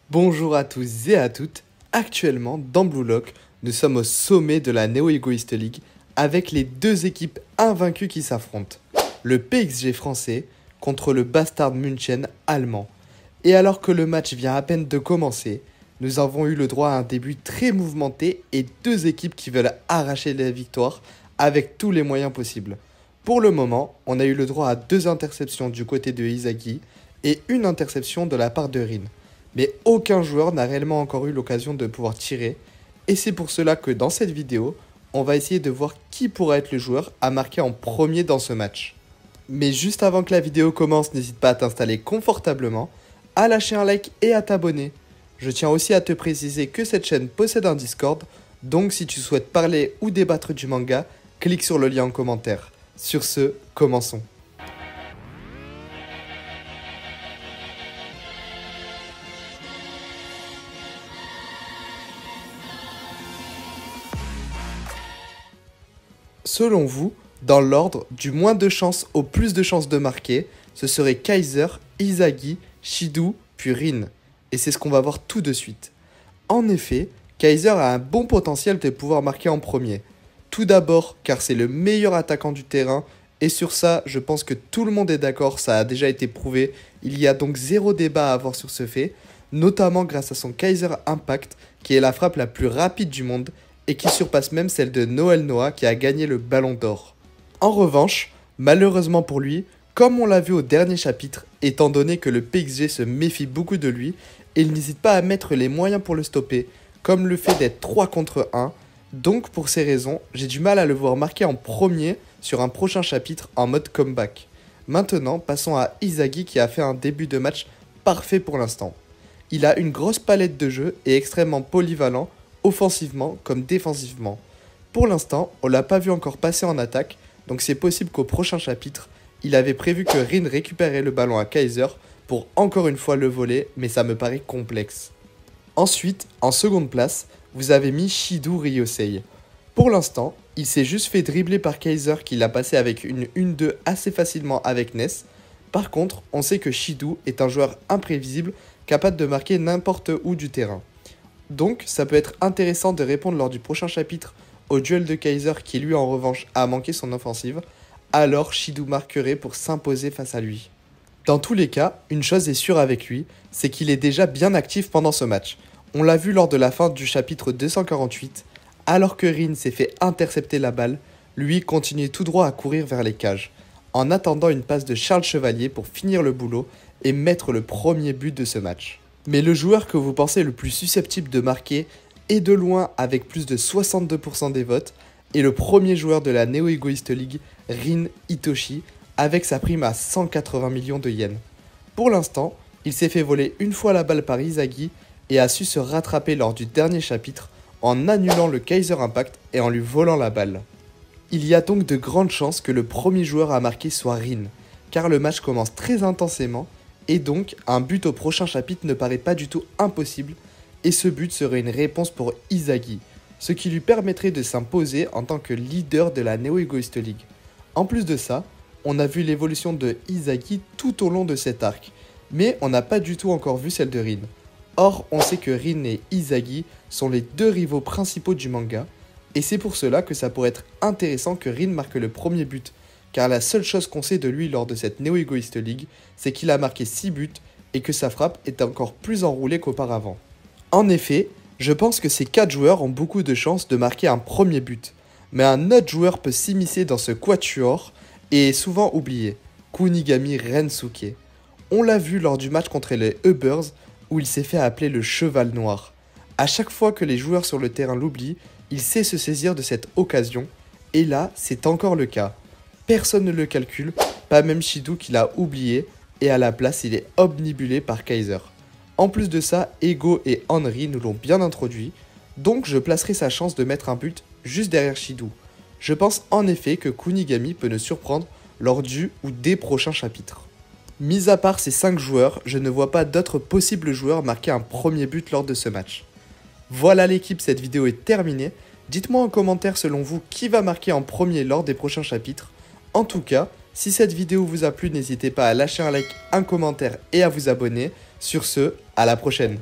Bonjour à tous et à toutes, actuellement dans Blue Lock, nous sommes au sommet de la Neo Egoist League avec les deux équipes invaincues qui s'affrontent. Le PSG français contre le Bastard München allemand. Et alors que le match vient à peine de commencer, nous avons eu le droit à un début très mouvementé et deux équipes qui veulent arracher la victoire avec tous les moyens possibles. Pour le moment, on a eu le droit à 2 interceptions du côté de Inzaghi et une interception de la part de Rin. Mais aucun joueur n'a réellement encore eu l'occasion de pouvoir tirer, et c'est pour cela que dans cette vidéo, on va essayer de voir qui pourra être le joueur à marquer en premier dans ce match. Mais juste avant que la vidéo commence, n'hésite pas à t'installer confortablement, à lâcher un like et à t'abonner. Je tiens aussi à te préciser que cette chaîne possède un Discord, donc si tu souhaites parler ou débattre du manga, clique sur le lien en commentaire. Sur ce, commençons. Selon vous, dans l'ordre du moins de chances au plus de chances de marquer, ce serait Kaiser, Inzaghi, Shidou, puis Rin. Et c'est ce qu'on va voir tout de suite. En effet, Kaiser a un bon potentiel de pouvoir marquer en premier. Tout d'abord car c'est le meilleur attaquant du terrain, et sur ça, je pense que tout le monde est d'accord, ça a déjà été prouvé. Il y a donc zéro débat à avoir sur ce fait, notamment grâce à son Kaiser Impact, qui est la frappe la plus rapide du monde, et qui surpasse même celle de Noël Noah qui a gagné le Ballon d'Or. En revanche, malheureusement pour lui, comme on l'a vu au dernier chapitre, étant donné que le PSG se méfie beaucoup de lui, il n'hésite pas à mettre les moyens pour le stopper, comme le fait d'être 3 contre 1, donc pour ces raisons, j'ai du mal à le voir marquer en premier sur un prochain chapitre en mode comeback. Maintenant, passons à Inzaghi qui a fait un début de match parfait pour l'instant. Il a une grosse palette de jeu et extrêmement polyvalent, offensivement comme défensivement. Pour l'instant, on l'a pas vu encore passer en attaque, donc c'est possible qu'au prochain chapitre, il avait prévu que Rin récupérait le ballon à Kaiser pour encore une fois le voler, mais ça me paraît complexe. Ensuite, en seconde place, vous avez mis Shidou Ryosei. Pour l'instant, il s'est juste fait dribbler par Kaiser qui l'a passé avec une 1-2 assez facilement avec Ness. Par contre, on sait que Shidou est un joueur imprévisible, capable de marquer n'importe où du terrain. Donc, ça peut être intéressant de répondre lors du prochain chapitre au duel de Kaiser qui lui en revanche a manqué son offensive, alors Shidou marquerait pour s'imposer face à lui. Dans tous les cas, une chose est sûre avec lui, c'est qu'il est déjà bien actif pendant ce match. On l'a vu lors de la fin du chapitre 248, alors que Rin s'est fait intercepter la balle, lui continue tout droit à courir vers les cages, en attendant une passe de Charles Chevalier pour finir le boulot et mettre le premier but de ce match. Mais le joueur que vous pensez le plus susceptible de marquer, et de loin avec plus de 62% des votes, est le premier joueur de la Neo Egoist League, Rin Itoshi, avec sa prime à 180 millions de yens. Pour l'instant, il s'est fait voler une fois la balle par Inzaghi et a su se rattraper lors du dernier chapitre en annulant le Kaiser Impact et en lui volant la balle. Il y a donc de grandes chances que le premier joueur à marquer soit Rin, car le match commence très intensément et donc un but au prochain chapitre ne paraît pas du tout impossible et ce but serait une réponse pour Inzaghi, ce qui lui permettrait de s'imposer en tant que leader de la Neo Egoist League. En plus de ça, on a vu l'évolution de Inzaghi tout au long de cet arc, mais on n'a pas du tout encore vu celle de Rin. Or, on sait que Rin et Inzaghi sont les deux rivaux principaux du manga, et c'est pour cela que ça pourrait être intéressant que Rin marque le premier but, car la seule chose qu'on sait de lui lors de cette Neo Egoist League, c'est qu'il a marqué 6 buts et que sa frappe est encore plus enroulée qu'auparavant. En effet, je pense que ces 4 joueurs ont beaucoup de chances de marquer un premier but, mais un autre joueur peut s'immiscer dans ce quatuor et est souvent oublié, Kunigami Rensuke. On l'a vu lors du match contre les Ubbers où il s'est fait appeler le cheval noir. À chaque fois que les joueurs sur le terrain l'oublient, il sait se saisir de cette occasion, et là, c'est encore le cas. Personne ne le calcule, pas même Shidou qui l'a oublié, et à la place, il est obnubilé par Kaiser. En plus de ça, Ego et Henry nous l'ont bien introduit, donc je placerai sa chance de mettre un but juste derrière Shidou. Je pense en effet que Kunigami peut nous surprendre lors du ou des prochains chapitres. Mis à part ces 5 joueurs, je ne vois pas d'autres possibles joueurs marquer un premier but lors de ce match. Voilà l'équipe, cette vidéo est terminée. Dites-moi en commentaire selon vous qui va marquer en premier lors des prochains chapitres. En tout cas, si cette vidéo vous a plu, n'hésitez pas à lâcher un like, un commentaire et à vous abonner. Sur ce, à la prochaine.